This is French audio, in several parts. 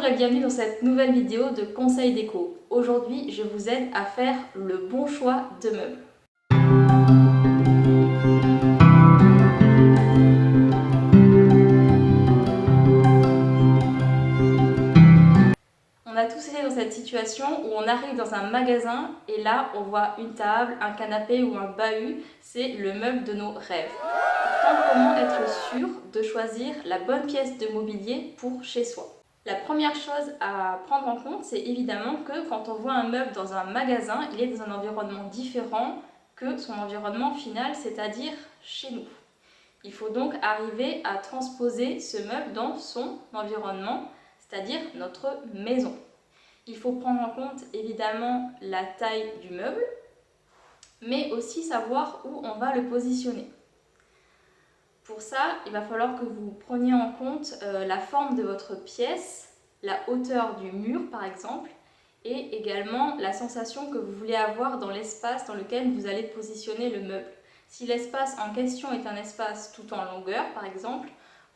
Bonjour et bienvenue dans cette nouvelle vidéo de conseils déco. Aujourd'hui, je vous aide à faire le bon choix de meubles. On a tous été dans cette situation où on arrive dans un magasin et là, on voit une table, un canapé ou un bahut. C'est le meuble de nos rêves. Pourtant, comment être sûr de choisir la bonne pièce de mobilier pour chez soi ? La première chose à prendre en compte, c'est évidemment que quand on voit un meuble dans un magasin, il est dans un environnement différent que son environnement final, c'est-à-dire chez nous. Il faut donc arriver à transposer ce meuble dans son environnement, c'est-à-dire notre maison. Il faut prendre en compte évidemment la taille du meuble, mais aussi savoir où on va le positionner. Pour ça, il va falloir que vous preniez en compte la forme de votre pièce, la hauteur du mur par exemple, et également la sensation que vous voulez avoir dans l'espace dans lequel vous allez positionner le meuble. Si l'espace en question est un espace tout en longueur par exemple,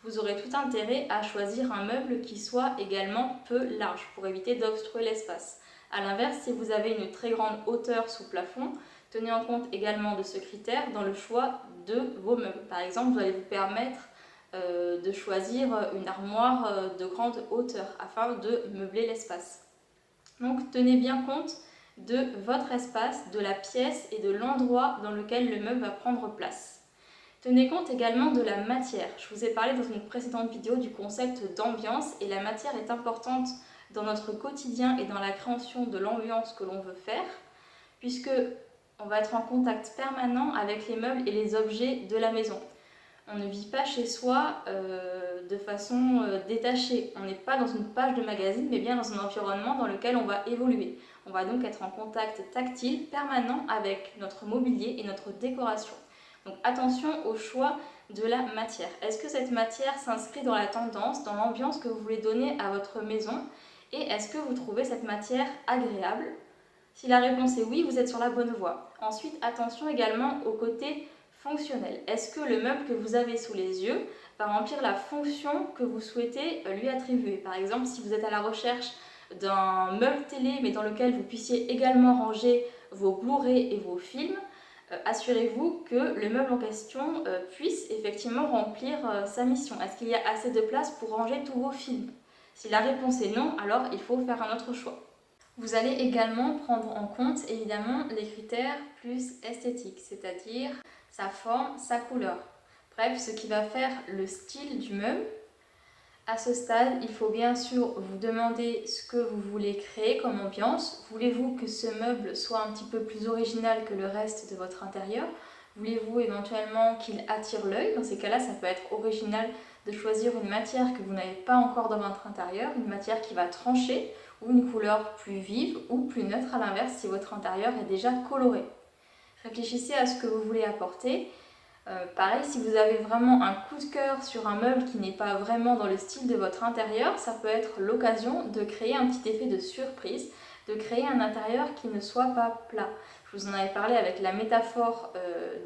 vous aurez tout intérêt à choisir un meuble qui soit également peu large pour éviter d'obstruer l'espace. A l'inverse, si vous avez une très grande hauteur sous plafond, tenez en compte également de ce critère dans le choix de vos meubles. Par exemple, vous allez vous permettre de choisir une armoire de grande hauteur afin de meubler l'espace. Donc tenez bien compte de votre espace, de la pièce et de l'endroit dans lequel le meuble va prendre place. Tenez compte également de la matière. Je vous ai parlé dans une précédente vidéo du concept d'ambiance et la matière est importante dans notre quotidien et dans la création de l'ambiance que l'on veut faire, puisque on va être en contact permanent avec les meubles et les objets de la maison. On ne vit pas chez soi de façon détachée. On n'est pas dans une page de magazine, mais bien dans un environnement dans lequel on va évoluer. On va donc être en contact tactile permanent avec notre mobilier et notre décoration. Donc attention au choix de la matière. Est-ce que cette matière s'inscrit dans la tendance, dans l'ambiance que vous voulez donner à votre maison? Et est-ce que vous trouvez cette matière agréable? Si la réponse est oui, vous êtes sur la bonne voie. Ensuite, attention également au côté fonctionnel. Est-ce que le meuble que vous avez sous les yeux va remplir la fonction que vous souhaitez lui attribuer? Par exemple, si vous êtes à la recherche d'un meuble télé, mais dans lequel vous puissiez également ranger vos Blu-ray et vos films, assurez-vous que le meuble en question puisse effectivement remplir sa mission. Est-ce qu'il y a assez de place pour ranger tous vos films? Si la réponse est non, alors il faut faire un autre choix. Vous allez également prendre en compte évidemment les critères plus esthétiques, c'est-à-dire sa forme, sa couleur. Bref, ce qui va faire le style du meuble. À ce stade, il faut bien sûr vous demander ce que vous voulez créer comme ambiance. Voulez-vous que ce meuble soit un petit peu plus original que le reste de votre intérieur? Voulez-vous éventuellement qu'il attire l'œil? Dans ces cas-là, ça peut être original de choisir une matière que vous n'avez pas encore dans votre intérieur, une matière qui va trancher, ou une couleur plus vive ou plus neutre à l'inverse si votre intérieur est déjà coloré. Réfléchissez à ce que vous voulez apporter. Pareil, si vous avez vraiment un coup de cœur sur un meuble qui n'est pas vraiment dans le style de votre intérieur, ça peut être l'occasion de créer un petit effet de surprise, de créer un intérieur qui ne soit pas plat. Je vous en avais parlé avec la métaphore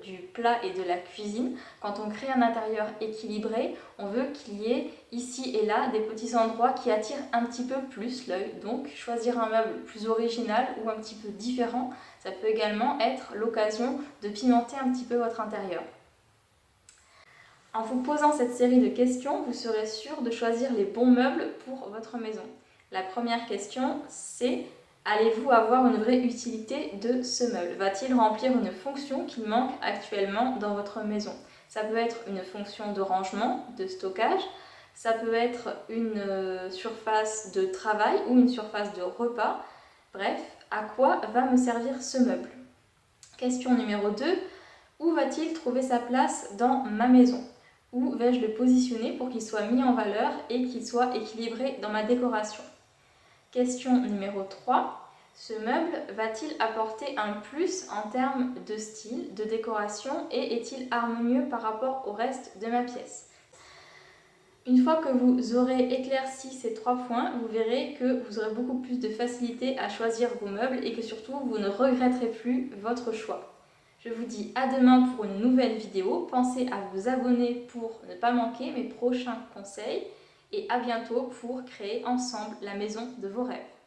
du plat et de la cuisine. Quand on crée un intérieur équilibré, on veut qu'il y ait ici et là des petits endroits qui attirent un petit peu plus l'œil. Donc choisir un meuble plus original ou un petit peu différent, ça peut également être l'occasion de pimenter un petit peu votre intérieur. En vous posant cette série de questions, vous serez sûr de choisir les bons meubles pour votre maison. La première question, c'est: allez-vous avoir une vraie utilité de ce meuble? Va-t-il remplir une fonction qui manque actuellement dans votre maison? Ça peut être une fonction de rangement, de stockage, ça peut être une surface de travail ou une surface de repas. Bref, à quoi va me servir ce meuble? Question numéro 2, où va-t-il trouver sa place dans ma maison? Où vais-je le positionner pour qu'il soit mis en valeur et qu'il soit équilibré dans ma décoration? Question numéro 3. Ce meuble va-t-il apporter un plus en termes de style, de décoration et est-il harmonieux par rapport au reste de ma pièce? Une fois que vous aurez éclairci ces 3 points, vous verrez que vous aurez beaucoup plus de facilité à choisir vos meubles et que surtout vous ne regretterez plus votre choix. Je vous dis à demain pour une nouvelle vidéo. Pensez à vous abonner pour ne pas manquer mes prochains conseils. et à bientôt pour créer ensemble la maison de vos rêves.